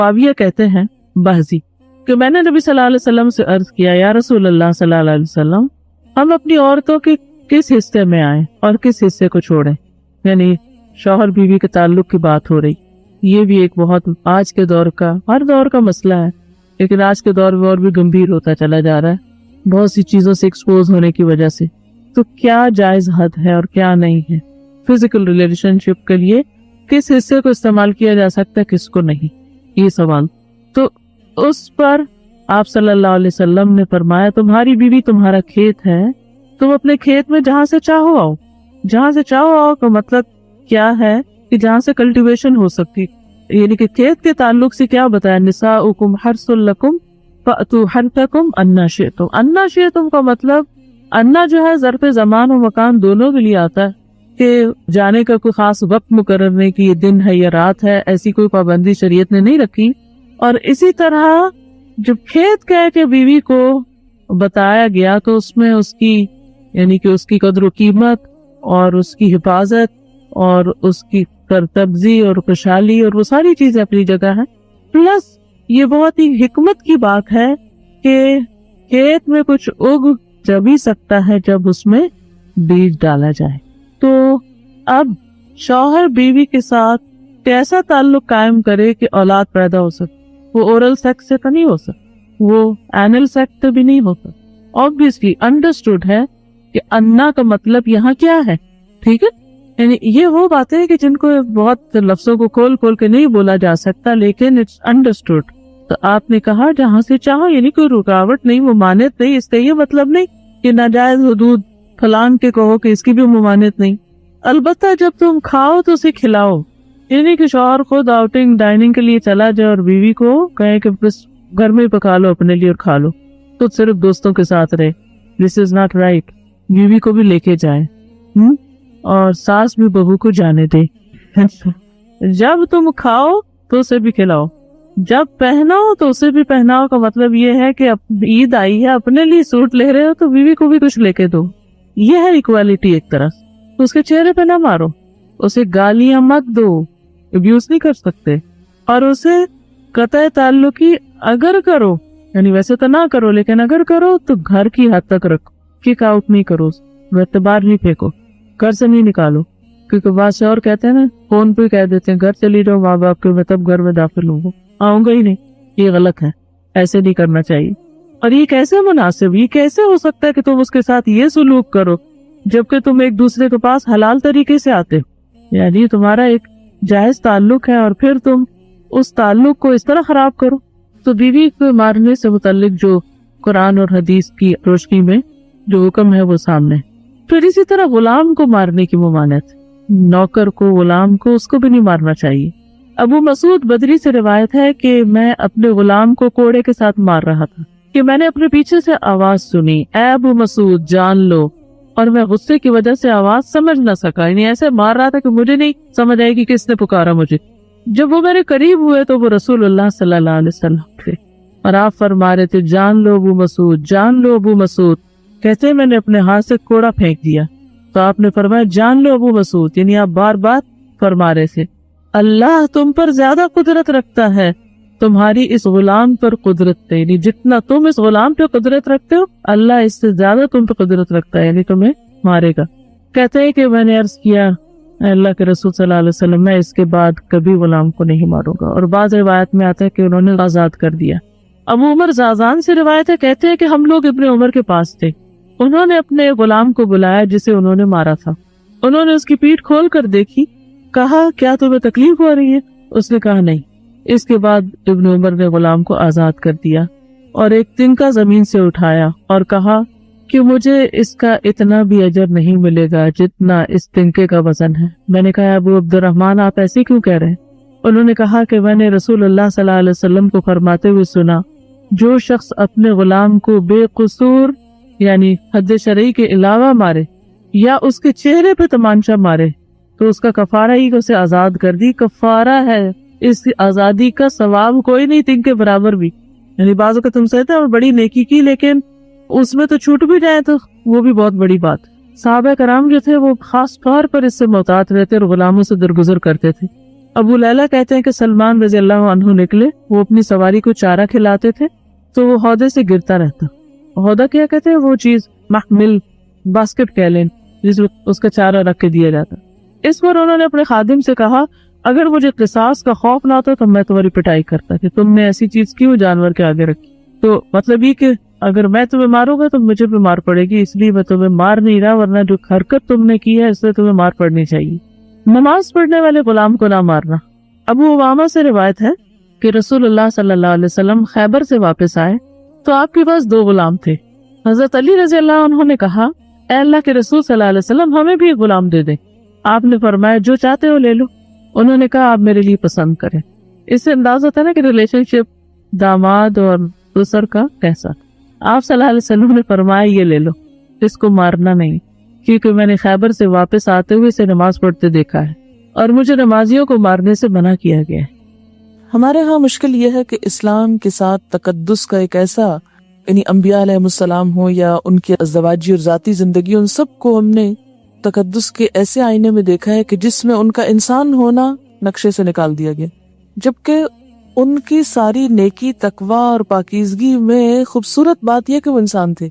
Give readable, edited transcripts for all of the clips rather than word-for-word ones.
معاویہ کہتے ہیں بہزی کہ میں نے نبی صلی اللہ علیہ وسلم سے عرض کیا یا رسول اللہ صلی اللہ علیہ وسلم ہم اپنی عورتوں کے کس حصے میں آئیں اور کس حصے کو چھوڑیں. یعنی شوہر بیوی کے تعلق کی بات ہو رہی. یہ بھی ایک بہت آج کے دور کا ہر دور کا مسئلہ ہے، لیکن آج کے دور میں اور بھی گمبھیر ہوتا چلا جا رہا ہے بہت سی چیزوں سے ایکسپوز ہونے کی وجہ سے. تو کیا جائز حد ہے اور کیا نہیں ہے فزیکل ریلیشن شپ کے لیے؟ کس حصے کو استعمال کیا جا سکتا ہے کس کو نہیں، یہ سوال. تو اس پر آپ صلی اللہ علیہ وسلم نے فرمایا تمہاری بیوی تمہارا کھیت ہے، تم اپنے کھیت میں جہاں سے چاہو آؤ. جہاں سے چاہو آؤ کا مطلب کیا ہے کہ جہاں سے کلٹیویشن ہو سکتی، یعنی کہ کھیت کے تعلق سے کیا بتایا نساؤکم حرث لکم فأتوا حرثکم انا شئتم. انا شئتم کا مطلب انا جو ہے ظرف زمان و مکان دونوں کے لیے آتا ہے کہ جانے کا کوئی خاص وقت مقرر نہیں کہ یہ دن ہے یا رات ہے، ایسی کوئی پابندی شریعت نے نہیں رکھی. اور اسی طرح جب کھیت کہہ کے بیوی کو بتایا گیا تو اس میں اس کی یعنی کہ اس کی قدر و قیمت اور اس کی حفاظت اور اس کی ترتبزی اور خوشحالی اور وہ ساری چیزیں اپنی جگہ ہیں. پلس یہ بہت ہی حکمت کی بات ہے کہ کھیت میں کچھ اگ جب ہی سکتا ہے جب اس میں بیج ڈالا جائے. تو اب شوہر بیوی کے ساتھ کیسا تعلق قائم کرے کہ اولاد پیدا ہو سکے؟ وہ اورل سیکس سے تو نہیں ہو سکتا، وہ اینل سیکس سے بھی نہیں ہو سکتا. obviously understood ہے کہ انا کا مطلب یہاں کیا ہے. ٹھیک ہے، یعنی یہ وہ باتیں کہ جن کو بہت لفظوں کو کھول کھول کے نہیں بولا جا سکتا، لیکن اٹس انڈرسٹوڈ. تو آپ نے کہا جہاں سے چاہو، یعنی کوئی رکاوٹ نہیں، ممانعت نہیں. اس کا یہ مطلب نہیں کہ ناجائز حدود فلان کے کہو کہ اس کی بھی ممانعت نہیں. البتہ جب تم کھاؤ تو اسے کھلاؤ. یعنی کہ شوہر خود آؤٹنگ ڈائننگ کے لیے چلا جائے اور بیوی کو کہے کہ بس گھر میں پکا لو اپنے لیے اور کھا لو، تو صرف دوستوں کے ساتھ رہے. دس از ناٹ رائٹ. بیوی کو بھی لے کے جائے اور ساس بھی بہو کو جانے دے. جب تم کھاؤ تو اسے بھی کھلاؤ، جب پہناؤ تو اسے بھی پہناؤ. کا مطلب یہ ہے کہ عید آئی ہے، اپنے لیے سوٹ لے رہے ہو تو بیوی کو بھی کچھ لے کے دو. یہ ہے ایکوالٹی ایک طرح. اس کے چہرے پہ نہ مارو، اسے گالیاں مت دو، ابیوز نہیں کر سکتے. اور اسے قطع تعلقی اگر کرو، یعنی ویسے تو نہ کرو لیکن اگر کرو تو گھر کی حد تک رکھو. کک آؤٹ نہیں کرو، اعتبار نہیں پھینکو، گھر سے نہیں نکالو. کیونکہ بعض سے اور کہتے ہیں نا، فون پہ کہہ دیتے ہیں گھر چلی جاؤ ماں باپ کے، میں تب گھر میں داخل ہوں آؤں گا ہی نہیں. یہ غلط ہے، ایسے نہیں کرنا چاہیے. اور یہ کیسے مناسب، یہ کیسے ہو سکتا ہے کہ تم اس کے ساتھ یہ سلوک کرو جبکہ تم ایک دوسرے کے پاس حلال طریقے سے آتے ہو؟ یعنی تمہارا ایک جائز تعلق ہے اور پھر تم اس تعلق کو اس طرح خراب کرو. تو بیوی کو مارنے سے متعلق جو قرآن اور حدیث کی روشنی میں جو حکم ہے وہ سامنے. پھر اسی طرح غلام کو مارنے کی ممانعت، نوکر کو، غلام کو، اس کو بھی نہیں مارنا چاہیے. ابو مسعود بدری سے روایت ہے کہ میں اپنے غلام کو کوڑے کے ساتھ مار رہا تھا کہ میں نے اپنے پیچھے سے آواز سنی، اے ابو مسعود جان لو. اور میں غصے کی وجہ سے آواز سمجھ نہ سکا، یعنی ایسے مار رہا تھا کہ مجھے نہیں سمجھ آئے کہ کس نے پکارا مجھے. جب وہ میرے قریب ہوئے تو وہ رسول اللہ صلی اللہ علیہ وسلم تھے اور آپ فرما رہے تھے جان لو ابو مسعود، جان لو ابو مسعود. کہتے میں نے اپنے ہاتھ سے کوڑا پھینک دیا تو آپ نے فرمایا جان لو ابو مسعود. یعنی آپ بار بار فرما رہے تھے اللہ تم پر زیادہ قدرت رکھتا ہے، تمہاری اس غلام پر قدرت ہے، یعنی جتنا تم اس غلام پہ قدرت رکھتے ہو اللہ اس سے زیادہ تم پہ قدرت رکھتا ہے، یعنی تمہیں مارے گا. کہتے ہیں کہ میں نے عرض کیا اللہ کے رسول صلی اللہ علیہ وسلم میں اس کے بعد کبھی غلام کو نہیں ماروں گا. اور بعض روایت میں آتا ہے کہ انہوں نے آزاد کر دیا. ابو عمر زازان سے روایت ہے، کہتے ہیں کہ ہم لوگ ابن عمر کے پاس تھے، انہوں نے اپنے غلام کو بلایا جسے انہوں نے مارا تھا. انہوں نے اس کی پیٹھ کھول کر دیکھی، کہا کیا تمہیں تکلیف ہو رہی ہے؟ اس نے کہا نہیں. اس کے بعد ابن عمر نے غلام کو آزاد کر دیا اور ایک تنکا زمین سے اٹھایا اور کہا کہ مجھے اس کا اتنا بھی اجر نہیں ملے گا جتنا اس تنکے کا وزن ہے. میں نے کہا ابو عبد الرحمن آپ ایسے کیوں کہہ رہے ہیں؟ انہوں نے کہا کہ میں نے رسول اللہ صلی اللہ علیہ وسلم کو فرماتے ہوئے سنا جو شخص اپنے غلام کو بے قصور یعنی حد شرعی کے علاوہ مارے یا اس کے چہرے پہ تمانچہ مارے تو اس کا کفارہ ہی اسے آزاد کر دی. کفارہ ہے، اس آزادی کا ثواب کوئی نہیں تن کے برابر بھی. یعنی بعضوں کا تم سہتے ہیں بڑی نیکی کی لیکن اس میں تو چھوٹ بھی جائے تو وہ بھی بہت بڑی بات. صحابہ کرام جو تھے وہ خاص طور پر اس سے محتاط رہتے اور غلاموں سے درگزر کرتے تھے. ابو لیلہ کہتے ہیں کہ سلمان رضی اللہ عنہ نکلے، وہ اپنی سواری کو چارہ کھلاتے تھے تو وہ ہودے سے گرتا رہتا. ہودہ کیا کہتے ہیں؟ وہ چیز، محمل، باسکٹ کہہ لیں، جس میں اس کا چارہ رکھ کے دیا جاتا. اس پر انہوں نے اپنے خادم سے کہا اگر مجھے قصاص کا خوف نہ ہوتا تو میں تمہاری پٹائی کرتا کہ تم نے ایسی چیز کیوں جانور کے آگے رکھی. تو مطلب یہ کہ اگر میں تمہیں ماروں گا تو مجھے بھی مار پڑے گی، اس لیے میں تمہیں مار نہیں رہا، ورنہ جو حرکت تم نے کی ہے اس سے تمہیں مار پڑنی چاہیے. نماز پڑھنے والے غلام کو نہ مارنا. ابو امامہ سے روایت ہے کہ رسول اللہ صلی اللہ علیہ وسلم خیبر سے واپس آئے تو آپ کے پاس 2 غلام تھے. حضرت علی رضی اللہ عنہ نے کہا اے اللہ کے رسول صلی اللہ علیہ وسلم ہمیں بھی ایک غلام دے دیں. آپ نے فرمایا جو چاہتے ہو لے لو. انہوں نے کہا آپ میرے لیے پسند کریں. اس سے انداز ہوتا ہے نا کہ ریلیشن شپ داماد اور سسر کا کیسا. آپ صلی اللہ علیہ وسلم نے فرمایا یہ لے لو، اس کو مارنا نہیں، کیونکہ میں نے خیبر سے واپس آتے ہوئے اسے نماز پڑھتے دیکھا ہے اور مجھے نمازیوں کو مارنے سے منع کیا گیا ہے. ہمارے ہاں مشکل یہ ہے کہ اسلام کے ساتھ تقدس کا ایک ایسا، یعنی انبیاء علیہ السلام ہو یا ان کی ازدواجی اور ذاتی زندگی، ان سب کو ہم نے تقدس کے ایسے آئینے میں دیکھا ہے کہ جس میں ان کا انسان ہونا نقشے سے نکال دیا گیا، جبکہ ان کی ساری نیکی، تقوی اور پاکیزگی میں خوبصورت بات یہ کہ وہ انسان تھے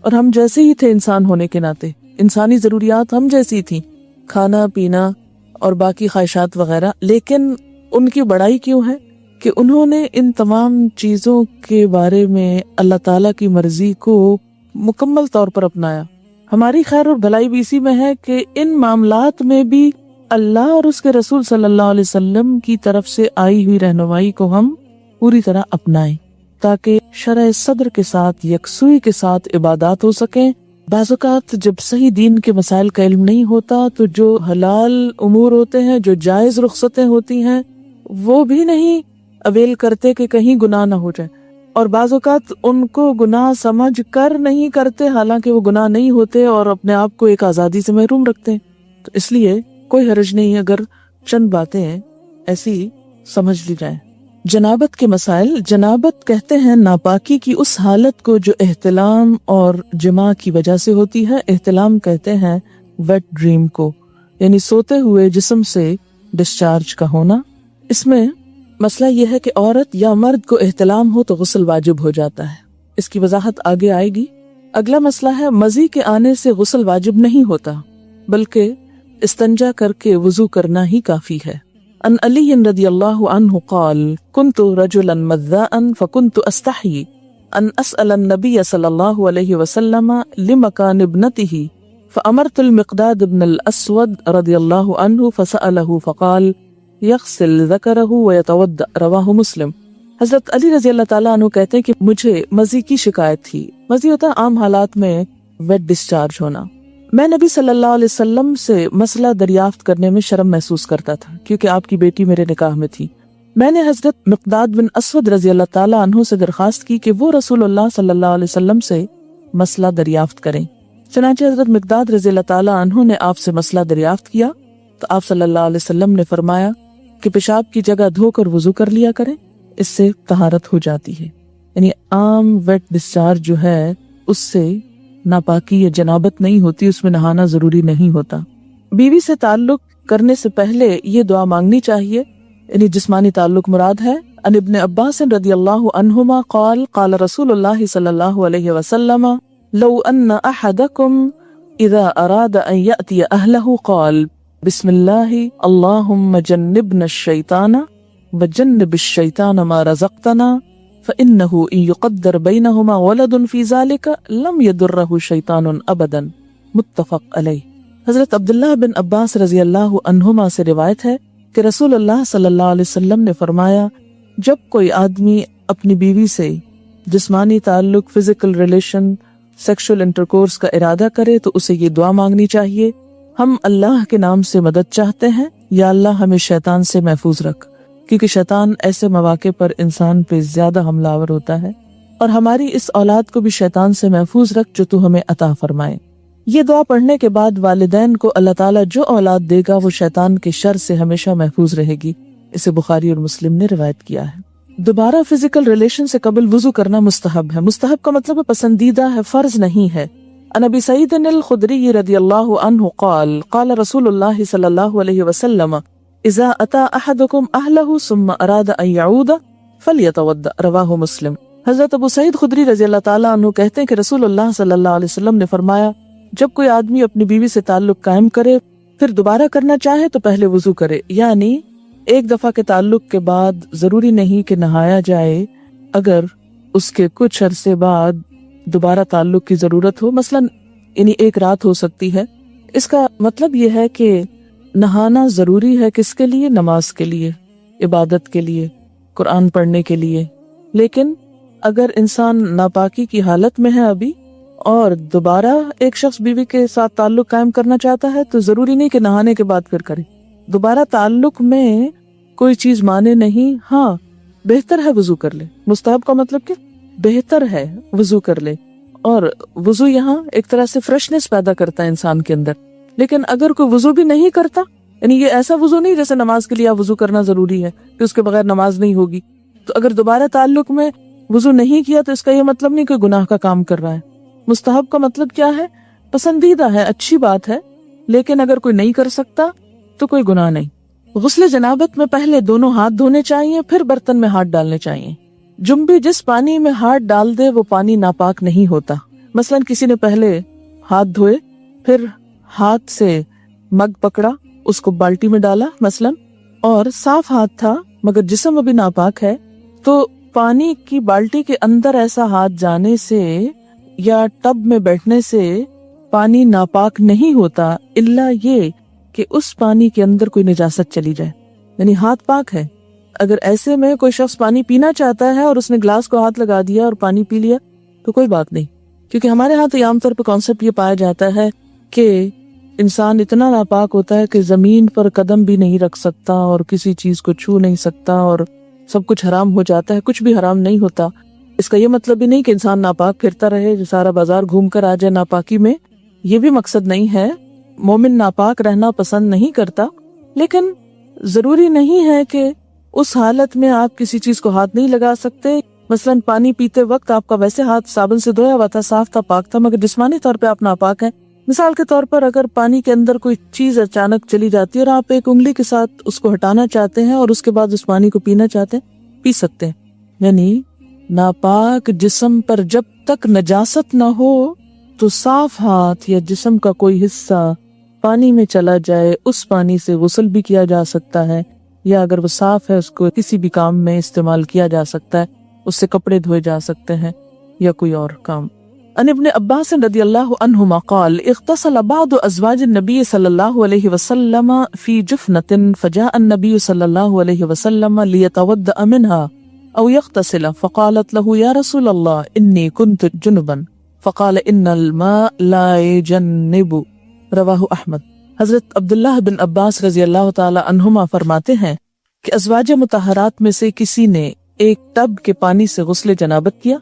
اور ہم جیسے ہی تھے انسان ہونے کے ناطے. انسانی ضروریات ہم جیسی تھیں، کھانا پینا اور باقی خواہشات وغیرہ. لیکن ان کی بڑائی کیوں ہے کہ انہوں نے ان تمام چیزوں کے بارے میں اللہ تعالیٰ کی مرضی کو مکمل طور پر اپنایا. ہماری خیر اور بھلائی بھی اسی میں ہے کہ ان معاملات میں بھی اللہ اور اس کے رسول صلی اللہ علیہ وسلم کی طرف سے آئی ہوئی رہنمائی کو ہم پوری طرح اپنائیں تاکہ شرع صدر کے ساتھ، یکسوئی کے ساتھ عبادات ہو سکیں. بعض اوقات جب صحیح دین کے مسائل کا علم نہیں ہوتا تو جو حلال امور ہوتے ہیں، جو جائز رخصتیں ہوتی ہیں، وہ بھی نہیں اویل کرتے کہ کہیں گناہ نہ ہو جائے، اور بعض اوقات ان کو گناہ سمجھ کر نہیں کرتے حالانکہ وہ گناہ نہیں ہوتے اور اپنے آپ کو ایک آزادی سے محروم رکھتے ہیں. تو اس لیے کوئی حرج نہیں اگر چند باتیں ایسی سمجھ لی جائیں. جنابت کے مسائل. جنابت کہتے ہیں ناپاکی کی اس حالت کو جو احتلام اور جماع کی وجہ سے ہوتی ہے. احتلام کہتے ہیں ویٹ ڈریم کو، یعنی سوتے ہوئے جسم سے ڈسچارج کا ہونا. اس میں مسئلہ یہ ہے کہ عورت یا مرد کو احتلام ہو تو غسل واجب ہو جاتا ہے. اس کی وضاحت آگے آئے گی. اگلا مسئلہ ہے مزی کے آنے سے غسل واجب نہیں ہوتا بلکہ استنجا کر کے وضو کرنا ہی کافی ہے. ان علی رضی اللہ عنہ قال كنت رجلا مذاء فكنت استحي ان اسأل النبي صلی اللہ علیہ وسلم لمكان ابنته فامرت المقداد بن الاسود رضی اللہ عنہ فسأله فقال یغسل ذکرہ ویتوضأ. رواہ مسلم. حضرت علی رضی اللہ تعالیٰ عنہ کہتے ہیں کہ مجھے مزی کی شکایت تھی. مزی ہوتا ہے عام حالات میں ویٹ ڈسچارج ہونا. میں نبی صلی اللہ علیہ وسلم سے مسئلہ دریافت کرنے میں شرم محسوس کرتا تھا کیونکہ آپ کی بیٹی میرے نکاح میں تھی. میں نے حضرت مقداد بن اسود رضی اللہ تعالیٰ عنہ سے درخواست کی کہ وہ رسول اللہ صلی اللہ علیہ وسلم سے مسئلہ دریافت کریں. چنانچہ حضرت مقداد رضی اللہ تعالیٰ عنہ نے آپ سے مسئلہ دریافت کیا تو آپ صلی اللہ علیہ وسلم نے فرمایا کہ پیشاب کی جگہ دھو کر وضو کر لیا کریں، اس سے طہارت ہو جاتی ہے. یعنی عام ویٹ ڈسچارج جو ہے اس سے ناپاکی یا جنابت نہیں ہوتی، اس میں نہانا ضروری نہیں ہوتا. بیوی سے تعلق کرنے سے پہلے یہ دعا مانگنی چاہیے، یعنی جسمانی تعلق مراد ہے. ان ابن عباس رضی اللہ عنہما قال قال رسول اللہ صلی اللہ علیہ وسلم لو ان احدکم اذا اراد ان یأتی اہلہ قال بسم اللہ اللہم جنبنا الشیطان وجنب الشیطان ما رزقتنا فإنه إن يقدر بينهما ولد في ذلك لم يضره شيطان أبدا. متفق علیہ. حضرت عبداللہ بن عباس رضی اللہ عنہما سے روایت ہے کہ رسول اللہ صلی اللہ علیہ وسلم نے فرمایا جب کوئی آدمی اپنی بیوی سے جسمانی تعلق، فزیکل ریلیشن، سیکشل انٹرکورس کا ارادہ کرے تو اسے یہ دعا مانگنی چاہیے: ہم اللہ کے نام سے مدد چاہتے ہیں، یا اللہ ہمیں شیطان سے محفوظ رکھ، کیونکہ شیطان ایسے مواقع پر انسان پہ زیادہ حملہ آور ہوتا ہے، اور ہماری اس اولاد کو بھی شیطان سے محفوظ رکھ جو تو ہمیں عطا فرمائے. یہ دعا پڑھنے کے بعد والدین کو اللہ تعالیٰ جو اولاد دے گا وہ شیطان کے شر سے ہمیشہ محفوظ رہے گی. اسے بخاری اور مسلم نے روایت کیا ہے. دوبارہ فزیکل ریلیشن سے قبل وضو کرنا مستحب ہے. مستحب کا مطلب پسندیدہ ہے، فرض نہیں ہے. عن ابی سعید الخدری رضی اللہ عنہ قال قال رسول اللہ صلی اللہ علیہ وسلم اذا اتا احدکم اہلہ ثم اراد ان یعود فلیتوضأ، رواہ مسلم۔ حضرت ابو سعید خدری رضی اللہ تعالیٰ عنہ کہتے ہیں کہ رسول اللہ صلی اللہ علیہ وسلم نے فرمایا، جب کوئی آدمی اپنی بیوی سے تعلق قائم کرے پھر دوبارہ کرنا چاہے تو پہلے وضو کرے، یعنی ایک دفعہ کے تعلق کے بعد ضروری نہیں کہ نہایا جائے، اگر اس کے کچھ عرصے بعد دوبارہ تعلق کی ضرورت ہو، مثلا یعنی ایک رات ہو سکتی ہے۔ اس کا مطلب یہ ہے کہ نہانا ضروری ہے کس کے لیے؟ نماز کے لیے، عبادت کے لیے، قرآن پڑھنے کے لیے۔ لیکن اگر انسان ناپاکی کی حالت میں ہے ابھی اور دوبارہ ایک شخص بیوی کے ساتھ تعلق قائم کرنا چاہتا ہے تو ضروری نہیں کہ نہانے کے بعد پھر کرے۔ دوبارہ تعلق میں کوئی چیز مانے نہیں، ہاں بہتر ہے وضو کر لے۔ مستحب کا مطلب کہ بہتر ہے وضو کر لے، اور وضو یہاں ایک طرح سے فریشنس پیدا کرتا ہے انسان کے اندر۔ لیکن اگر کوئی وضو بھی نہیں کرتا، یعنی یہ ایسا وضو نہیں جیسے نماز کے لیے وضو کرنا ضروری ہے کہ اس کے بغیر نماز نہیں ہوگی، تو اگر دوبارہ تعلق میں وضو نہیں کیا تو اس کا یہ مطلب نہیں کہ گناہ کا کام کر رہا ہے۔ مستحب کا مطلب کیا ہے؟ پسندیدہ ہے، اچھی بات ہے، لیکن اگر کوئی نہیں کر سکتا تو کوئی گناہ نہیں۔ غسل جنابت میں پہلے دونوں ہاتھ دھونے چاہیے، پھر برتن میں ہاتھ ڈالنے چاہیے۔ جنبی جس پانی میں ہاتھ ڈال دے وہ پانی ناپاک نہیں ہوتا۔ مثلا کسی نے پہلے ہاتھ دھوئے، پھر ہاتھ سے مگ پکڑا، اس کو بالٹی میں ڈالا مثلا، اور صاف ہاتھ تھا مگر جسم ابھی ناپاک ہے، تو پانی کی بالٹی کے اندر ایسا ہاتھ جانے سے یا ٹب میں بیٹھنے سے پانی ناپاک نہیں ہوتا، الا یہ کہ اس پانی کے اندر کوئی نجاست چلی جائے، یعنی ہاتھ پاک ہے۔ اگر ایسے میں کوئی شخص پانی پینا چاہتا ہے اور اس نے گلاس کو ہاتھ لگا دیا اور پانی پی لیا تو کوئی بات نہیں، کیونکہ ہمارے ہاں تو عام طور پہ کانسیپٹ یہ پایا جاتا ہے کہ انسان اتنا ناپاک ہوتا ہے کہ زمین پر قدم بھی نہیں رکھ سکتا اور کسی چیز کو چھو نہیں سکتا اور سب کچھ حرام ہو جاتا ہے۔ کچھ بھی حرام نہیں ہوتا۔ اس کا یہ مطلب بھی نہیں کہ انسان ناپاک پھرتا رہے، جو سارا بازار گھوم کر آ جائے ناپاکی میں، یہ بھی مقصد نہیں ہے۔ مومن ناپاک رہنا پسند نہیں کرتا، لیکن ضروری نہیں ہے کہ اس حالت میں آپ کسی چیز کو ہاتھ نہیں لگا سکتے۔ مثلا پانی پیتے وقت آپ کا ویسے ہاتھ صابن سے دھویا ہوا تھا، صاف تھا، پاک تھا، مگر جسمانی طور پہ آپ ناپاک ہیں۔ مثال کے طور پر اگر پانی کے اندر کوئی چیز اچانک چلی جاتی ہے اور آپ ایک انگلی کے ساتھ اس کو ہٹانا چاہتے ہیں اور اس کے بعد اس پانی کو پینا چاہتے ہیں، پی سکتے ہیں۔ یعنی ناپاک جسم پر جب تک نجاست نہ ہو تو صاف ہاتھ یا جسم کا کوئی حصہ پانی میں چلا جائے، اس پانی سے غسل بھی کیا جا سکتا ہے، یا اگر وہ صاف ہے اس کو کسی بھی کام میں استعمال کیا جا سکتا ہے، اس سے کپڑے دھوئے جا سکتے ہیں یا کوئی اور کام۔ ان ابن عباس رضی اللہ عنہما قال اغتسل بعض ازواج النبی صلی اللہ علیہ وسلم فی جفنۃ فجاء النبی صلی اللہ علیہ وسلم لیتوضأ منها او يغتسل فقالت له یا رسول اللہ انی كنت جنبا فقال ان الماء لا يجنب، رواہ احمد۔ حضرت عبداللہ بن عباس رضی اللہ تعالی عنہما فرماتے ہیں کہ ازواج مطہرات میں سے کسی نے ایک ٹب کے پانی سے غسل جنابت کیا،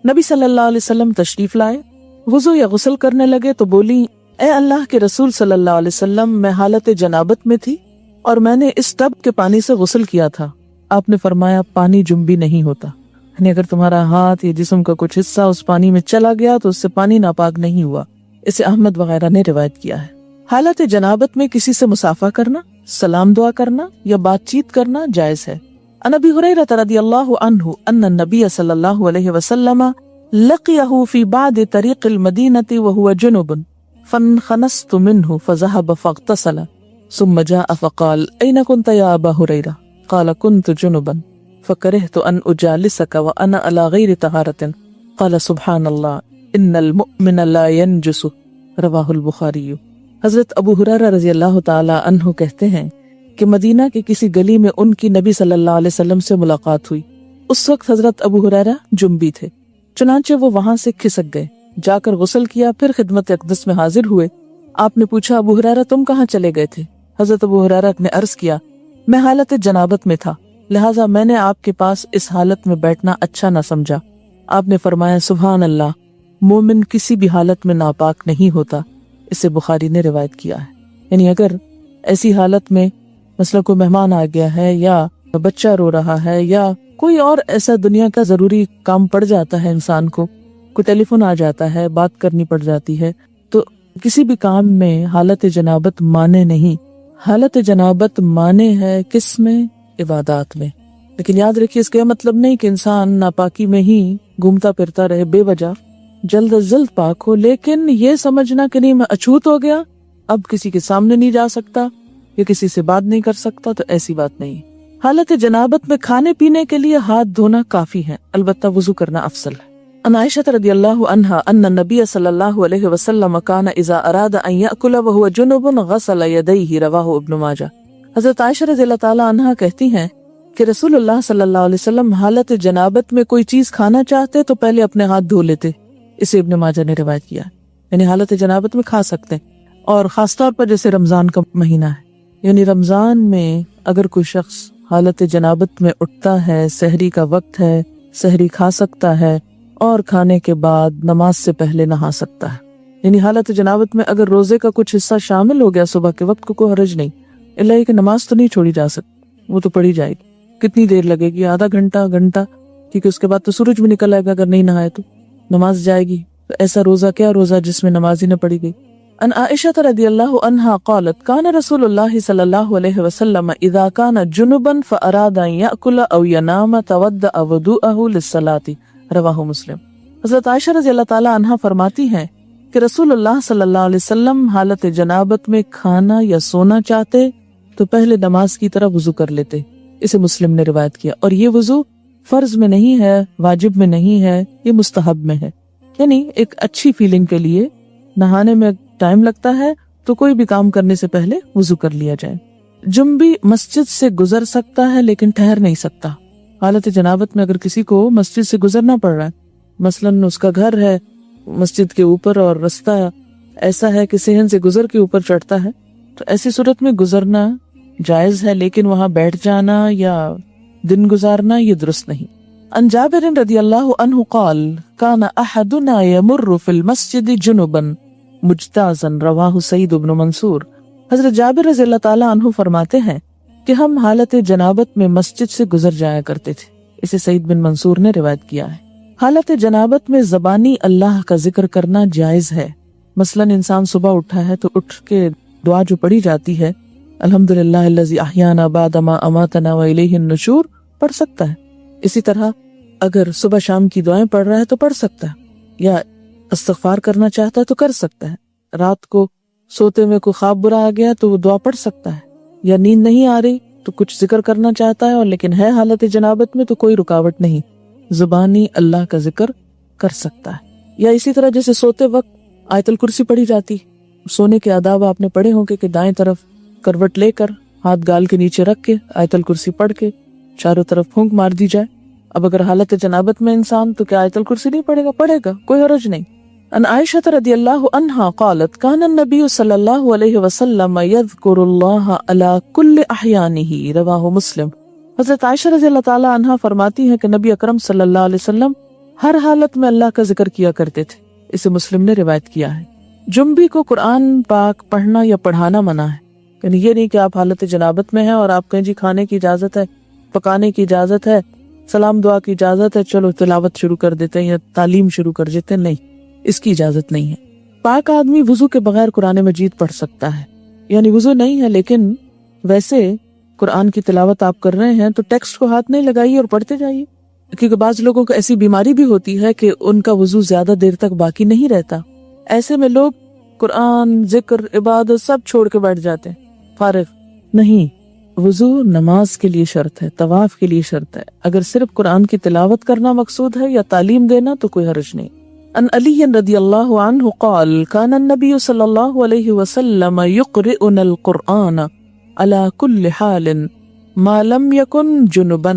نبی صلی اللہ علیہ وسلم تشریف لائے، وضو یا غسل کرنے لگے تو بولی، اے اللہ کے رسول صلی اللہ علیہ وسلم، میں حالت جنابت میں تھی اور میں نے اس ٹب کے پانی سے غسل کیا تھا۔ آپ نے فرمایا پانی جنبی نہیں ہوتا، یعنی اگر تمہارا ہاتھ یا جسم کا کچھ حصہ اس پانی میں چلا گیا تو اس سے پانی ناپاک نہیں ہوا۔ اسے احمد وغیرہ نے روایت کیا ہے۔ حالت جنابت میں کسی سے مصافحہ کرنا، سلام دعا کرنا یا بات چیت کرنا جائز ہے۔ عن ابی ہریرہ رضی اللہ عنہ ان النبی صلی اللہ علیہ وسلم لقیہ فی بعد طریق المدینۃ وہو جنب فانخنست منہ فذهب فاغتسل ثم جاء فقال این کنت یا ابا ہریرہ قال كنت جنبا فکرہت ان اجالسک وانا علی غیر طہارۃ قال سبحان اللہ ان المؤمن لا ينجس، رواہ البخاری۔ حضرت ابو ہریرہ رضی اللہ تعالی عنہ کہتے ہیں کہ مدینہ کے کسی گلی میں ان کی نبی صلی اللہ علیہ وسلم سے ملاقات ہوئی۔ اس وقت حضرت ابو ہریرہ جنبی تھے، چنانچہ وہ وہاں سے کھسک گئے، جا کر غسل کیا، پھر خدمت اقدس میں حاضر ہوئے۔ آپ نے پوچھا، ابو ہریرہ تم کہاں چلے گئے تھے؟ حضرت ابو ہریرہ نے عرض کیا، میں حالت جنابت میں تھا، لہٰذا میں نے آپ کے پاس اس حالت میں بیٹھنا اچھا نہ سمجھا۔ آپ نے فرمایا، سبحان اللہ، مومن کسی بھی حالت میں ناپاک نہیں ہوتا۔ اسے بخاری نے روایت کیا ہے۔ یعنی اگر ایسی حالت میں مثلا کوئی مہمان آ گیا ہے یا بچہ رو رہا ہے یا کوئی اور ایسا دنیا کا ضروری کام پڑ جاتا ہے انسان کو، کوئی ٹیلی فون آ جاتا ہے، بات کرنی پڑ جاتی ہے، تو کسی بھی کام میں حالت جنابت مانے نہیں۔ حالت جنابت مانے ہے کس میں؟ عبادات میں. لیکن یاد رکھیے اس کا یہ مطلب نہیں کہ انسان ناپاکی میں ہی گھومتا پھرتا رہے بے وجہ، جلد از جلد پاک ہو، لیکن یہ سمجھنا کہ نہیں میں اچھوت ہو گیا، اب کسی کے سامنے نہیں جا سکتا یا کسی سے بات نہیں کر سکتا، تو ایسی بات نہیں. حالت جنابت میں کھانے پینے کے لیے ہاتھ دھونا کافی ہے، البتہ وضو کرنا افضل ہے. عن عائشہ رضی اللہ عنہا ان النبی صلی اللہ علیہ وسلم کان اذا اراد ان یأکل وهو جنب غسل یدیہ، رواہ ابن ماجہ. حضرت عائشہ رضی اللہ تعالی عنہا کہتی ہیں کہ رسول اللہ صلی اللہ علیہ وسلم حالت جنابت میں کوئی چیز کھانا چاہتے تو پہلے اپنے ہاتھ دھو لیتے. اسے ابن ماجہ نے روایت کیا، یعنی حالت جنابت میں کھا سکتے ہیں. اور خاص طور پر جیسے رمضان کا مہینہ ہے، یعنی رمضان میں اگر کوئی شخص حالت جنابت میں اٹھتا ہے، سحری کا وقت ہے، سحری کھا سکتا ہے اور کھانے کے بعد نماز سے پہلے نہا سکتا ہے. یعنی حالت جنابت میں اگر روزے کا کچھ حصہ شامل ہو گیا صبح کے وقت کو کوئی حرج نہیں، اللہ کہ نماز تو نہیں چھوڑی جا سکتی، وہ تو پڑھی جائے گی. کتنی دیر لگے گی؟ آدھا گھنٹہ، گھنٹہ، کیونکہ اس کے بعد تو سورج بھی نکل آئے گا اگر نہیں نہائے تو نماز جائے گی. تو ایسا روزہ کیا روزہ جس میں نماز ہی نہ پڑھی گئی. ان عائشہ رضی اللہ عنہا قالت کان رسول اللہ صلی اللہ علیہ وسلم اذا کان جنبا فاراد ان یأکل او ینام تودأ وضوءه للصلاة، رواہ مسلم. حضرت عائشہ رضی اللہ تعالی عنہا فرماتی ہیں کہ رسول اللہ صلی اللہ علیہ وسلم حالت جنابت میں کھانا یا سونا چاہتے تو پہلے نماز کی طرح وضو کر لیتے. اسے مسلم نے روایت کیا. اور یہ وضو فرض میں نہیں ہے، واجب میں نہیں ہے، یہ مستحب میں ہے. یعنی ایک اچھی فیلنگ کے لیے نہانے میں ٹائم لگتا ہے تو کوئی بھی کام کرنے سے پہلے وضو کر لیا جائے. جنبی مسجد سے گزر سکتا ہے لیکن ٹھہر نہیں سکتا. حالت جنابت میں اگر کسی کو مسجد سے گزرنا پڑ رہا ہے، مثلاً اس کا گھر ہے مسجد کے اوپر اور رستہ ایسا ہے کہ صحن سے گزر کے اوپر چڑھتا ہے، تو ایسی صورت میں گزرنا جائز ہے، لیکن وہاں بیٹھ جانا یا دن گزارنا یہ درست نہیں. ان جابر رضی اللہ عنہ قال کان احدنا یمر فی المسجد جنبا مجتازا، رواہ سعید بن منصور. حضرت جابر رضی اللہ تعالی عنہ فرماتے ہیں کہ ہم حالت جنابت میں مسجد سے گزر جایا کرتے تھے. اسے سعید بن منصور نے روایت کیا ہے. حالت جنابت میں زبانی اللہ کا ذکر کرنا جائز ہے. مثلاً انسان صبح اٹھا ہے تو اٹھ کے دعا جو پڑھی جاتی ہے الحمدللہ الذی احیانا بعد ما اماتنا والیہ النشور، پڑھ سکتا ہے. اسی طرح اگر صبح شام کی دعائیں پڑھ رہا ہے تو پڑھ سکتا ہے، یا استغفار کرنا چاہتا ہے تو کر سکتا ہے. رات کو سوتے میں کوئی خواب برا آ گیا تو وہ دعا پڑھ سکتا ہے، یا نیند نہیں آ رہی تو کچھ ذکر کرنا چاہتا ہے اور لیکن ہے حالت جنابت میں تو کوئی رکاوٹ نہیں، زبانی اللہ کا ذکر کر سکتا ہے. یا اسی طرح جیسے سوتے وقت آیت الکرسی پڑھی جاتی، سونے کے آداب آپ نے پڑھے ہوں کہ دائیں طرف کروٹ لے کر ہاتھ گال کے نیچے رکھ کے آیت الکرسی پڑھ کے چاروں طرف پھونک مار دی جائے. اب اگر حالت جنابت میں انسان تو کیا آیت الکرسی نہیں پڑھے گا؟ پڑھے گا، کوئی حرج نہیں. ان عائشہ رضی اللہ عنہا قالت کان النبی صلی اللہ علیہ وسلم یذکر اللہ علی کل احیانہ، رواہ مسلم. حضرت عائشہ رضی اللہ تعالی عنہا فرماتی ہیں کہ نبی اکرم صلی اللہ علیہ وسلم ہر حالت میں اللہ کا ذکر کیا کرتے تھے. اسے مسلم نے روایت کیا ہے. جنبی کو قرآن پاک پڑھنا یا پڑھانا منع ہے، یعنی یہ نہیں کہ آپ حالت جنابت میں ہیں اور آپ کہیں جی کھانے کی اجازت ہے، پکانے کی اجازت ہے، سلام دعا کی اجازت ہے، چلو تلاوت شروع کر دیتے ہیں یا تعلیم شروع کر دیتے ہیں. نہیں، اس کی اجازت نہیں ہے. پاک آدمی وضو کے بغیر قرآن مجید پڑھ سکتا ہے، یعنی وضو نہیں ہے لیکن ویسے قرآن کی تلاوت آپ کر رہے ہیں تو ٹیکسٹ کو ہاتھ نہیں لگائیے اور پڑھتے جائیے. کیونکہ بعض لوگوں کو ایسی بیماری بھی ہوتی ہے کہ ان کا وضو زیادہ دیر تک باقی نہیں رہتا. ایسے میں لوگ قرآن، ذکر، عبادت سب چھوڑ کے بیٹھ جاتے ہیں فارغ. نہیں، وضو نماز کے لیے شرط ہے، طواف کے لیے شرط ہے. اگر صرف قرآن کی تلاوت کرنا مقصود ہے یا تعلیم دینا تو کوئی حرج نہیں. ان علی رضی اللہ عنہ قال کان النبی صلی اللہ علیہ وسلم یقرئنا القرآن علی کل حال ما لم یکن جنبا،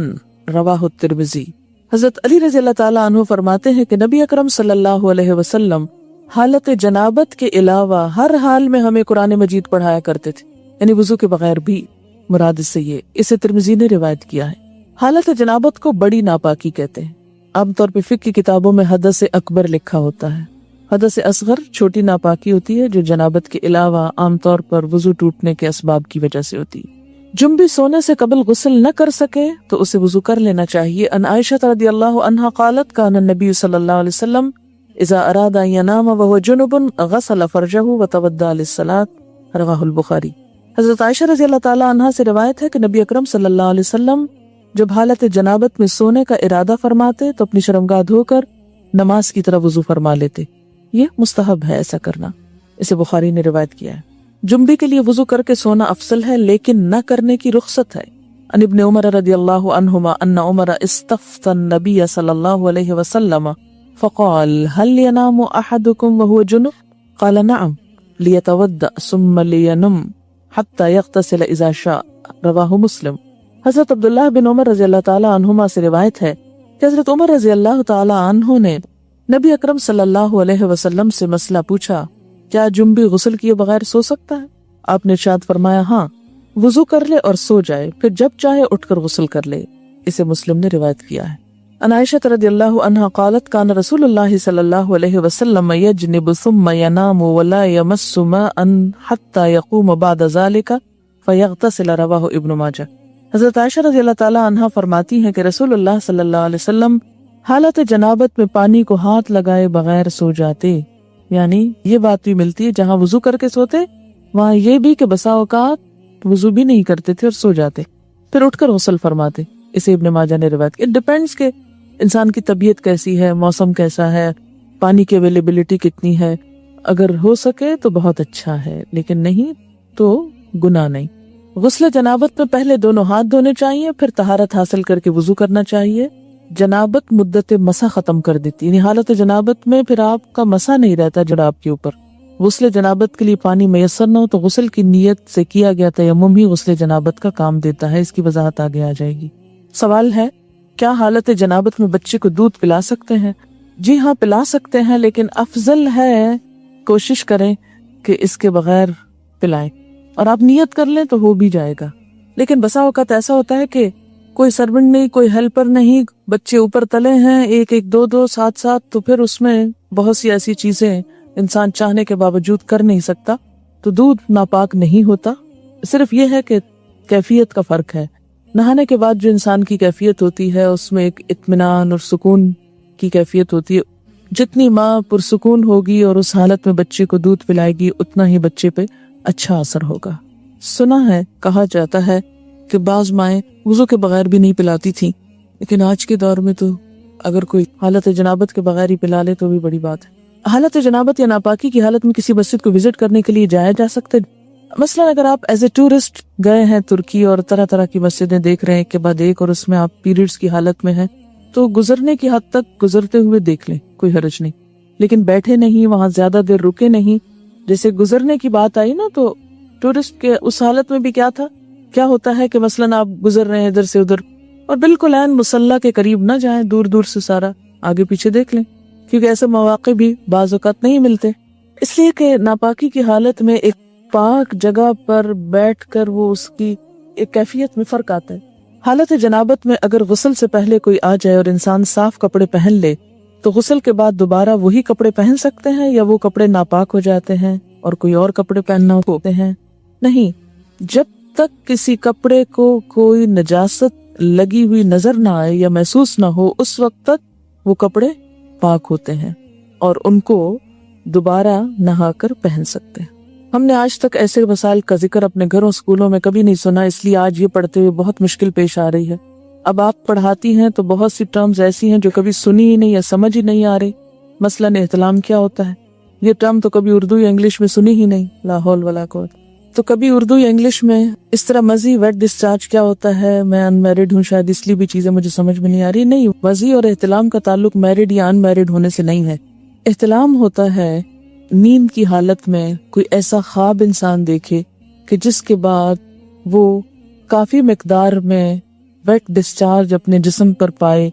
رواہ الترمذی. حضرت علی رضی اللہ تعالی عنہ فرماتے ہیں کہ نبی اکرم صلی اللہ علیہ وسلم حالت جنابت کے علاوہ ہر حال میں ہمیں قرآن مجید پڑھایا کرتے تھے، یعنی وضو کے بغیر بھی. مراد اس سے یہ، اسے ترمذی نے روایت کیا ہے. حالت جنابت کو بڑی ناپاکی کہتے ہیں. عام طور پہ فقہ کی کتابوں میں حدث اکبر لکھا ہوتا ہے. حدث اصغر چھوٹی ناپاکی ہوتی ہے جو جنابت کے علاوہ عام طور پر وضو ٹوٹنے کے اسباب کی وجہ سے ہوتی ہے. جنبی سونے سے قبل غسل نہ کر سکے تو اسے وضو کر لینا چاہیے. ان عائشہ رضی اللہ عنہا قالت کان النبی صلی اللہ علیہ وسلم اذا اراد ان ینام وهو جنب غسل فرجه وتودع للصلاة، رواہ البخاری. حضرت عائشہ رضی اللہ تعالیٰ عنہا سے روایت ہے کہ نبی اکرم صلی اللہ علیہ وسلم جب حالت جنابت میں سونے کا ارادہ فرماتے تو اپنی شرمگاہ دھو کر نماز کی طرح وضو فرما لیتے. یہ مستحب ہے ایسا کرنا، اسے بخاری نے روایت کیا ہے. جنبی کے لیے وضو کر کے سونا افضل ہے لیکن نہ کرنے کی رخصت ہے. عن ابن عمر رضی اللہ عنہما ان عمر استفتى النبی صلی اللہ علیہ وسلم فقال هل ينام احدكم وهو جنب قال نعم ليتودع ثم لينم حتى يغتسل اذا شاء رواہ مسلم. حضرت عبداللہ بن عمر رضی اللہ تعالی عنہما سے روایت ہے کہ حضرت عمر رضی اللہ تعالی عنہ نے نبی اکرم صلی اللہ علیہ وسلم سے مسئلہ پوچھا، کیا جنبی غسل کیے بغیر سو سکتا ہے؟ آپ نے ارشاد فرمایا ہاں، وضو کر لے اور سو جائے، پھر جب چاہے اٹھ کر غسل کر لے. اسے مسلم نے روایت کیا ہے. عن عائشہ رضی اللہ عنہا قالت کان رسول اللہ صلی اللہ علیہ وسلم یجنب ثم ینام ولا یمس ماء حتی یقوم بعد ذلك فیغتسل رواہ ابن ماجہ. حضرت عائشہ رضی اللہ تعالی عنہا فرماتی ہیں کہ رسول اللہ صلی اللہ علیہ وسلم حالت جنابت میں پانی کو ہاتھ لگائے بغیر سو جاتے. یعنی یہ بات بھی ملتی ہے جہاں وضو کر کے سوتے وہاں یہ بھی کہ بسا اوقات وضو بھی نہیں کرتے تھے اور سو جاتے، پھر اٹھ کر غسل فرماتے. اسے ابن ماجہ نے روایت کی. اٹ ڈیپینڈس کہ انسان کی طبیعت کیسی ہے، موسم کیسا ہے، پانی کی اویلیبلٹی کتنی ہے. اگر ہو سکے تو بہت اچھا ہے، لیکن نہیں تو گناہ نہیں. غسل جنابت میں پہلے دونوں ہاتھ دھونے چاہیے، پھر طہارت حاصل کر کے وضو کرنا چاہیے. جنابت مدت مسح ختم کر دیتی، یعنی حالت جنابت میں پھر آپ کا مسح نہیں رہتا جناب کے اوپر. غسل جنابت کے لیے پانی میسر نہ ہو تو غسل کی نیت سے کیا گیا تیمم ہی غسل جنابت کا کام دیتا ہے. اس کی وضاحت آگے آ جائے گی. سوال ہے، کیا حالت جنابت میں بچے کو دودھ پلا سکتے ہیں؟ جی ہاں، پلا سکتے ہیں، لیکن افضل ہے کوشش کریں کہ اس کے بغیر پلائیں، اور آپ نیت کر لیں تو ہو بھی جائے گا. لیکن بسا اوقات ایسا ہوتا ہے کہ کوئی سرونٹ نہیں، کوئی ہیلپر نہیں، بچے اوپر تلے ہیں، ایک ایک دو دو ساتھ ساتھ، تو پھر اس میں بہت سی ایسی چیزیں انسان چاہنے کے باوجود کر نہیں سکتا، تو دودھ ناپاک نہیں ہوتا. صرف یہ ہے کہ کیفیت کا فرق ہے. نہانے کے بعد جو انسان کی کیفیت ہوتی ہے اس میں ایک اطمینان اور سکون کی کیفیت ہوتی ہے. جتنی ماں پرسکون ہوگی اور اس حالت میں بچے کو دودھ پلائے گی اتنا ہی بچے پہ اچھا اثر ہوگا. سنا ہے، کہا جاتا ہے کہ بعض مائیں وضو کے بغیر بھی نہیں پلاتی تھیں، لیکن آج کے دور میں تو اگر کوئی حالت جنابت کے بغیر ہی پلا لے تو بھی بڑی بات ہے. حالت جنابت یا ناپاکی کی حالت میں کسی مسجد کو وزٹ کرنے کے لیے جایا جا سکتا ہے. مثلا اگر آپ ایز اے ٹورسٹ گئے ہیں ترکی اور طرح طرح کی مسجدیں دیکھ رہے ہیں ایک کے بعد ایک، اور اس میں آپ پیریڈز کی حالت میں ہیں، تو گزرنے کی حد تک گزرتے ہوئے دیکھ لیں، کوئی حرج نہیں. لیکن بیٹھے نہیں، وہاں زیادہ دیر رکے نہیں. جیسے گزرنے کی بات آئی نا، تو ٹورسٹ کے اس حالت میں بھی کیا ہوتا ہے کہ مثلا آپ گزر رہے ہیں ادھر سے ادھر، اور بالکل عین مصلی کے قریب نہ جائیں، دور دور سے سارا آگے پیچھے دیکھ لیں، کیونکہ ایسے مواقع بھی بعض اوقات نہیں ملتے. اس لیے کہ ناپاکی کی حالت میں ایک پاک جگہ پر بیٹھ کر وہ اس کی ایک کیفیت میں فرق آتا ہے. حالت جنابت میں اگر غسل سے پہلے کوئی آ جائے اور انسان صاف کپڑے پہن لے تو غسل کے بعد دوبارہ وہی کپڑے پہن سکتے ہیں، یا وہ کپڑے ناپاک ہو جاتے ہیں اور کوئی اور کپڑے پہننا ہوتے ہیں؟ نہیں، جب تک کسی کپڑے کو کوئی نجاست لگی ہوئی نظر نہ آئے یا محسوس نہ ہو اس وقت تک وہ کپڑے پاک ہوتے ہیں اور ان کو دوبارہ نہا کر پہن سکتے ہیں. ہم نے آج تک ایسے مسائل کا ذکر اپنے گھروں اسکولوں میں کبھی نہیں سنا، اس لیے آج یہ پڑھتے ہوئے بہت مشکل پیش آ رہی ہے. اب آپ پڑھاتی ہیں تو بہت سی ٹرمز ایسی ہیں جو کبھی سنی ہی نہیں یا سمجھ ہی نہیں آ رہی. مثلاً احتلام کیا ہوتا ہے، یہ ٹرم تو کبھی اردو یا انگلش میں سنی ہی نہیں، لا حول ولا قوت. تو کبھی اردو یا انگلش میں اس طرح مزی ویٹ ڈسچارج کیا ہوتا ہے، میں ان میرڈ ہوں شاید اس لیے بھی چیزیں مجھے سمجھ میں نہیں آ رہی. نہیں، مزی اور احتلام کا تعلق میرڈ یا ان میرڈ ہونے سے نہیں ہے. احتلام ہوتا ہے نیند کی حالت میں کوئی ایسا خواب انسان دیکھے کہ جس کے بعد وہ کافی مقدار میں ویٹ ڈسچارج اپنے جسم پر پائے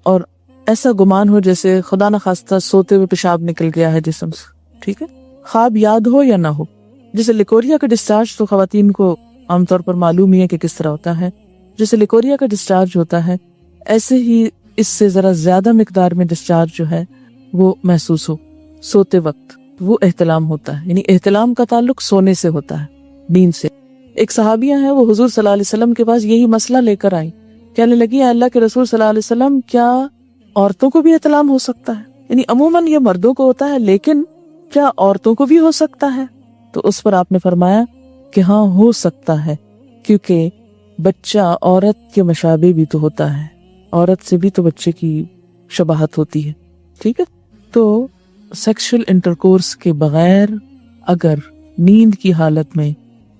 اور ایسا گمان ہو جیسے خدا نخواستہ سوتے ہوئے پیشاب نکل گیا ہے جسم سے. ٹھیک ہے، خواب یاد ہو یا نہ ہو. جیسے لیکوریا کا ڈسچارج تو خواتین کو عام طور پر معلوم ہی ہے کہ کس طرح ہوتا ہے. جیسے لیکوریا کا ڈسچارج ہوتا ہے ایسے ہی اس سے ذرا زیادہ مقدار میں ڈسچارج جو ہے وہ محسوس ہو سوتے وقت، وہ احتلام ہوتا ہے. یعنی احتلام کا تعلق سونے سے ہوتا ہے، نیند سے. ایک صحابیہ ہیں، وہ حضور صلی اللہ علیہ وسلم کے پاس یہی مسئلہ لے کر آئیں. کہنے لگی، اللہ کے رسول صلی اللہ علیہ وسلم، کیا عورتوں کو بھی احتلام ہو سکتا ہے؟ یعنی عموماً یہ مردوں کو ہوتا ہے، لیکن کیا عورتوں کو بھی ہو سکتا ہے؟ تو اس پر آپ نے فرمایا کہ ہاں ہو سکتا ہے، کیونکہ بچہ عورت کے مشابہ بھی تو ہوتا ہے، عورت سے بھی تو بچے کی شباہت ہوتی ہے، ٹھیک ہے؟ تو سیکشل انٹرکورس کے بغیر اگر نیند کی حالت میں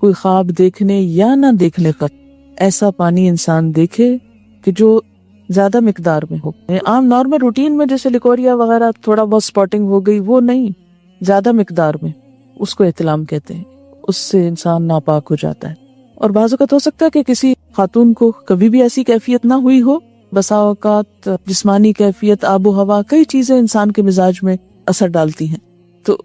کوئی خواب دیکھنے یا نہ دیکھنے پر ایسا پانی انسان دیکھے کہ جو زیادہ مقدار میں ہو، عام نارمل روٹین میں جیسے لیکوریا وغیرہ تھوڑا بہت سپاٹنگ ہو گئی، وہ نہیں، زیادہ مقدار میں، اس کو احتلام کہتے ہیں، اس سے انسان ناپاک ہو جاتا ہے۔ اور بعض اوقات ہو سکتا ہے کہ کسی خاتون کو کبھی بھی ایسی کیفیت نہ ہوئی ہو، بسا اوقات جسمانی کیفیت، آب و ہوا، کئی چیزیں انسان کے مزاج میں اثر ڈالتی ہیں، تو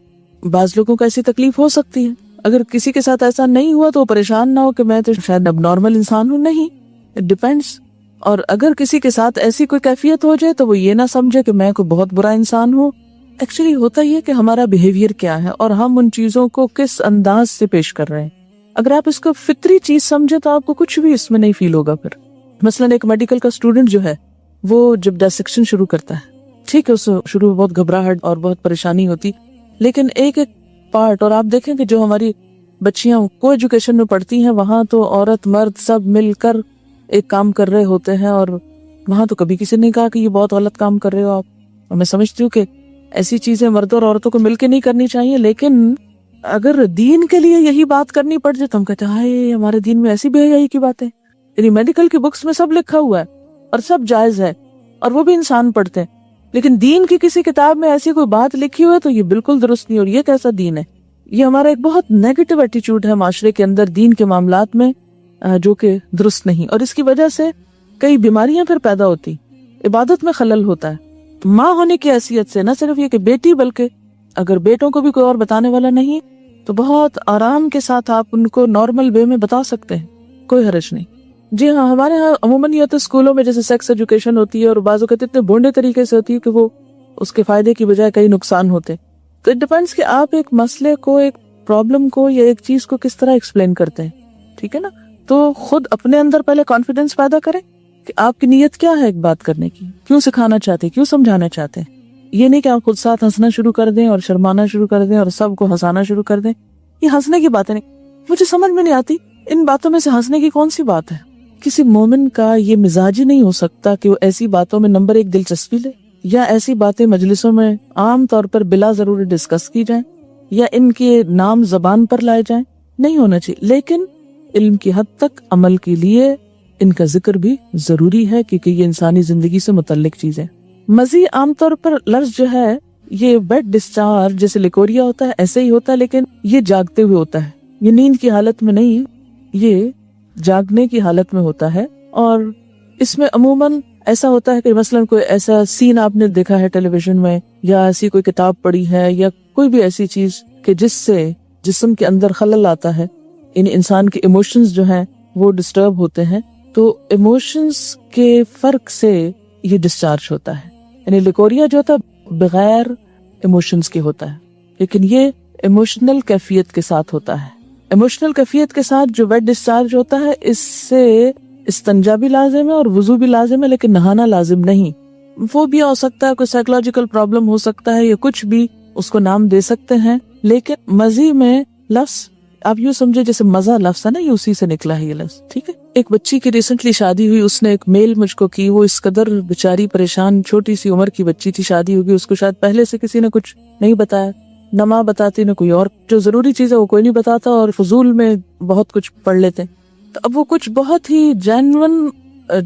بعض لوگوں کو ایسی تکلیف ہو سکتی ہے۔ اگر کسی کے ساتھ ایسا نہیں ہوا تو وہ پریشان نہ ہو کہ میں تو شاید اب نارمل انسان ہوں، نہیں، اٹ ڈیپینڈس۔ اور اگر کسی کے ساتھ ایسی کوئی کیفیت ہو جائے تو وہ یہ نہ سمجھے کہ میں کوئی بہت برا انسان ہوں۔ ایکچولی ہوتا یہ کہ ہمارا بیہیویئر کیا ہے اور ہم ان چیزوں کو کس انداز سے پیش کر رہے ہیں۔ اگر آپ اس کو فطری چیز سمجھے تو آپ کو کچھ بھی اس میں نہیں فیل ہوگا۔ پھر مثلاً ایک میڈیکل کا اسٹوڈنٹ جو ہے وہ جب ڈائسیکشن شروع کرتا ہے، ٹھیک ہے، اس شروع میں بہت گھبراہٹ اور بہت پریشانی ہوتی، لیکن ایک ایک پارٹ، اور آپ دیکھیں کہ جو ہماری بچیاں کو ایجوکیشن میں پڑھتی ہیں وہاں تو عورت مرد سب مل کر ایک کام کر رہے ہوتے ہیں، اور وہاں تو کبھی کسی نے کہا کہ یہ بہت غلط کام کر رہے ہو آپ۔ اور میں سمجھتی ہوں کہ ایسی چیزیں مردوں اور عورتوں کو مل کے نہیں کرنی چاہیے، لیکن اگر دین کے لیے یہی بات کرنی پڑ جائے تو ہم کہتے ہیں ہائے ہمارے دین میں ایسی بے حیائی کی باتیں، یعنی میڈیکل کی بکس میں سب لکھا ہوا ہے اور سب جائز ہے اور وہ بھی انسان پڑھتے ہیں، لیکن دین کی کسی کتاب میں ایسی کوئی بات لکھی ہوئی ہے تو یہ بالکل درست نہیں۔ اور یہ کیسا دین ہے؟ یہ ہمارا ایک بہت نیگیٹو ایٹیچیوڈ ہے معاشرے کے اندر دین کے معاملات میں، جو کہ درست نہیں، اور اس کی وجہ سے کئی بیماریاں پھر پیدا ہوتی، عبادت میں خلل ہوتا ہے۔ ماں ہونے کی حیثیت سے نہ صرف یہ کہ بیٹی، بلکہ اگر بیٹوں کو بھی کوئی اور بتانے والا نہیں تو بہت آرام کے ساتھ آپ ان کو نارمل وے میں بتا سکتے ہیں، کوئی حرج نہیں۔ جی ہاں، ہمارے ہاں عموماً یہ تو اسکولوں میں جیسے سیکس ایجوکیشن ہوتی ہے اور بعض اوقات اتنے بونڈے طریقے سے ہوتی ہے کہ وہ اس کے فائدے کی بجائے کئی نقصان ہوتے، تو اٹ ڈیپینڈس کہ آپ ایک مسئلے کو، ایک پرابلم کو یا ایک چیز کو کس طرح ایکسپلین کرتے ہیں، ٹھیک ہے نا؟ تو خود اپنے اندر پہلے کانفیڈینس پیدا کریں کہ آپ کی نیت کیا ہے ایک بات کرنے کی، کیوں سکھانا چاہتے ہیں، کیوں سمجھانا چاہتے ہیں۔ یہ نہیں کہ آپ خود ساتھ ہنسنا شروع کر دیں اور شرمانا شروع کر دیں اور سب کو ہنسانا شروع کر دیں۔ یہ ہنسنے کی باتیں نہیں، مجھے سمجھ میں نہیں آتی ان باتوں میں سے ہنسنے کی کون سی بات ہے۔ کسی مومن کا یہ مزاج ہی نہیں ہو سکتا کہ وہ ایسی باتوں میں نمبر ایک دلچسپی لے، یا ایسی باتیں مجلسوں میں عام طور پر بلا ضروری ڈسکس کی جائیں یا ان کے نام زبان پر لائے جائیں، نہیں ہونا چاہیے۔ لیکن علم کی حد تک عمل کے لیے ان کا ذکر بھی ضروری ہے، کیونکہ یہ انسانی زندگی سے متعلق چیز ہے۔ مزید عام طور پر لفظ جو ہے یہ بیڈ ڈسچارج جیسے لیکوریا ہوتا ہے ایسے ہی ہوتا ہے، لیکن یہ جاگتے ہوئے ہوتا ہے، یہ نیند کی حالت میں نہیں، یہ جاگنے کی حالت میں ہوتا ہے۔ اور اس میں عموماً ایسا ہوتا ہے کہ مثلاً کوئی ایسا سین آپ نے دیکھا ہے ٹیلی ویژن میں، یا ایسی کوئی کتاب پڑھی ہے، یا کوئی بھی ایسی چیز کہ جس سے جسم کے اندر خلل آتا ہے، یعنی انسان کے ایموشنز جو ہیں وہ ڈسٹرب ہوتے ہیں، تو ایموشنز کے فرق سے یہ ڈسچارج ہوتا ہے۔ یعنی لیکوریا جو ہوتا ہے بغیر ایموشنز کے ہوتا ہے، لیکن یہ ایموشنل کیفیت کے ساتھ ہوتا ہے۔ ایموشنل کیفیت کے ساتھ جو ویٹ ڈسچارج ہوتا ہے، اس سے استنجا بھی لازم ہے اور وضو بھی لازم ہے، لیکن نہانا لازم نہیں۔ وہ بھی ہو سکتا ہے کوئی سائیکولوجیکل پرابلم ہو سکتا ہے یا کچھ بھی، اس کو نام دے سکتے ہیں، لیکن مزی میں لفظ آپ یوں سمجھے جیسے مزہ لفظ ہے نا، یہ اسی سے نکلا ہے یہ لفظ، ٹھیک ہے۔ ایک بچی کی ریسنٹلی شادی ہوئی، اس نے ایک میل مجھ کو کی، وہ اس قدر بیچاری پریشان، چھوٹی سی عمر کی بچی تھی، شادی ہوگی، اس کو شاید پہلے سے کسی نے کچھ نہیں بتایا، نہ ماں بتاتی نہ کوئی اور، جو ضروری چیز ہے وہ کوئی نہیں بتاتا اور فضول میں بہت کچھ پڑھ لیتے۔ تو اب وہ کچھ بہت ہی جینون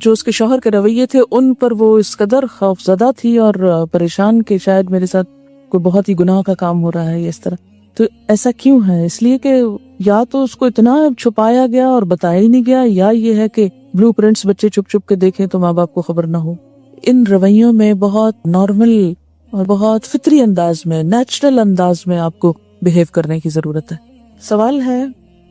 جو اس کے شوہر کے رویے تھے ان پر وہ اس قدر خوف زدہ تھی اور پریشان کہ شاید میرے ساتھ کوئی بہت ہی گناہ کا کام ہو رہا ہے اس طرح۔ تو ایسا کیوں ہے؟ اس لیے کہ یا تو اس کو اتنا چھپایا گیا اور بتایا ہی نہیں گیا، یا یہ ہے کہ بلو پرنٹس بچے چھپ چھپ کے دیکھیں تو ماں باپ کو خبر نہ ہو۔ ان رویوں میں بہت نارمل اور بہت فطری انداز میں، نیچرل انداز میں آپ کو بیہیو کرنے کی ضرورت ہے۔ سوال ہے،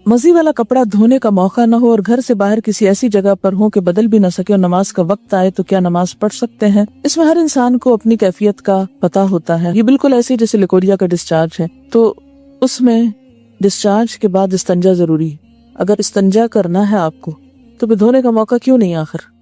مزی والا کپڑا دھونے کا موقع نہ ہو اور گھر سے باہر کسی ایسی جگہ پر ہو کہ بدل بھی نہ سکے اور نماز کا وقت آئے تو کیا نماز پڑھ سکتے ہیں؟ اس میں ہر انسان کو اپنی کیفیت کا پتہ ہوتا ہے۔ یہ بالکل ایسے جیسے لیکوریا کا ڈسچارج ہے، تو اس میں ڈسچارج کے بعد استنجا ضروری ہے۔ اگر استنجا کرنا ہے آپ کو تو پھر دھونے کا موقع کیوں نہیں آخر؟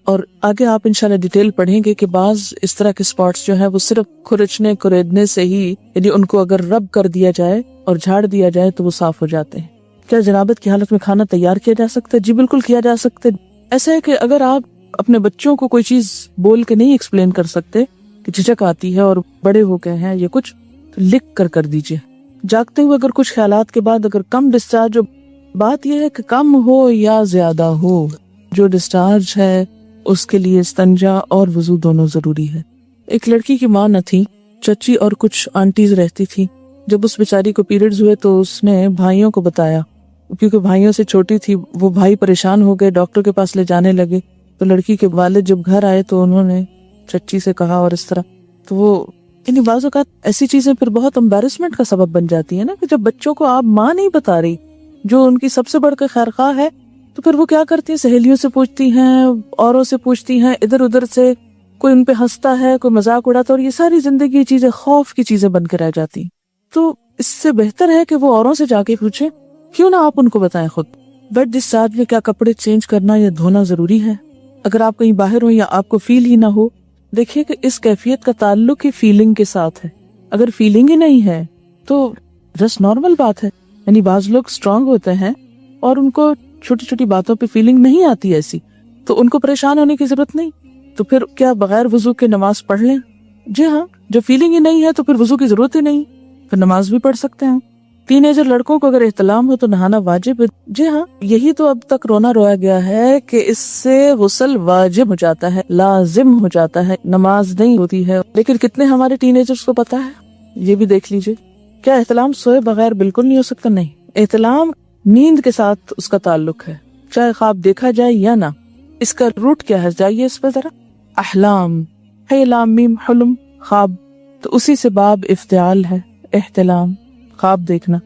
اور آگے آپ انشاءاللہ ڈیٹیل پڑھیں گے کہ بعض اس طرح کے سپاٹس جو ہیں وہ صرف کھرچنے کریدنے سے ہی، یعنی ان کو اگر رب کر دیا جائے اور جھاڑ دیا جائے تو وہ صاف ہو جاتے ہیں۔ کیا جنابت کی حالت میں کھانا تیار کیا جا سکتا ہے؟ جی بالکل کیا جا سکتا ہے. ایسا ہے کہ اگر آپ اپنے بچوں کو کوئی چیز بول کے نہیں ایکسپلین کر سکتے کہ جھجک آتی ہے اور بڑے ہو گئے ہیں یہ کچھ، تو لکھ کر دیجئے. جاگتے ہوئے اگر کچھ خیالات کے بعد اگر کم ڈسچارج، بات یہ ہے کہ کم ہو یا زیادہ ہو، جو ڈسچارج ہے اس کے لیے استنجا اور وضو دونوں ضروری ہے. ایک لڑکی کی ماں نہ تھی، چچی اور کچھ آنٹیز رہتی تھی. جب اس بیچاری کو پیریڈز ہوئے تو اس نے بھائیوں کو بتایا، کیونکہ بھائیوں سے چھوٹی تھی. وہ بھائی پریشان ہو گئے، ڈاکٹر کے پاس لے جانے لگے. تو لڑکی کے والد جب گھر آئے تو انہوں نے چچی سے کہا اور اس طرح. تو وہ بعض اوقات ایسی چیزیں پھر بہت امبیرسمنٹ کا سبب بن جاتی ہیں نا، کہ جب بچوں کو آپ ماں نہیں بتا رہی جو ان کی سب سے بڑھ کے خیر خواہ ہے، تو پھر وہ کیا کرتی ہیں، سہیلیوں سے پوچھتی ہیں، اوروں سے پوچھتی ہیں، ادھر ادھر سے کوئی ان پہ ہنستا ہے، کوئی مذاق اڑاتا ہے، اور یہ ساری زندگی چیزیں خوف کی چیزیں بن کے رہ جاتی. تو اس سے بہتر ہے کہ وہ اوروں سے جا کے پوچھیں، کیوں نہ آپ ان کو بتائیں خود. بیڈ ڈسچارج میں کیا کپڑے چینج کرنا یا دھونا ضروری ہے؟ اگر آپ کہیں باہر ہو یا آپ کو فیل ہی نہ ہو، دیکھیے کہ اس کیفیت کا تعلق ہی فیلنگ کے ساتھ ہے. اگر فیلنگ ہی نہیں ہے تو جسٹ نارمل بات ہے. یعنی بعض لوگ اسٹرانگ ہوتے ہیں اور ان کو چھوٹی چھوٹی باتوں پہ فیلنگ نہیں آتی ایسی، تو ان کو پریشان ہونے کی ضرورت نہیں. تو پھر کیا بغیر وضو کے نماز پڑھ لیں؟ جی ہاں. جو فیلنگ ہی نہیں ہے تو پھر وضو کی ضرورت ہی نہیں، پھر نماز بھی پڑھ سکتے ہیں. ٹین ایجر لڑکوں کو اگر احتلام ہو تو نہانا واجب ہے. جی ہاں، یہی تو اب تک رویا گیا ہے کہ اس سے غسل واجب ہو جاتا ہے، لازم ہو جاتا ہے، نماز نہیں ہوتی ہے. لیکن کتنے ہمارے ٹین ایجرز کو پتا ہے؟ یہ بھی دیکھ لیجئے. کیا احتلام سوئے بغیر بالکل نہیں ہو سکتا؟ نہیں. احتلام نیند کے ساتھ اس کا تعلق ہے، چاہے خواب دیکھا جائے یا نہ. اس کا روٹ کیا ہے؟ جائیے اس پہ ذرا. احلام ہے، لام میم حلم، خواب. تو اسی سے باب افتعال ہے، احتلام، خواب دیکھنا.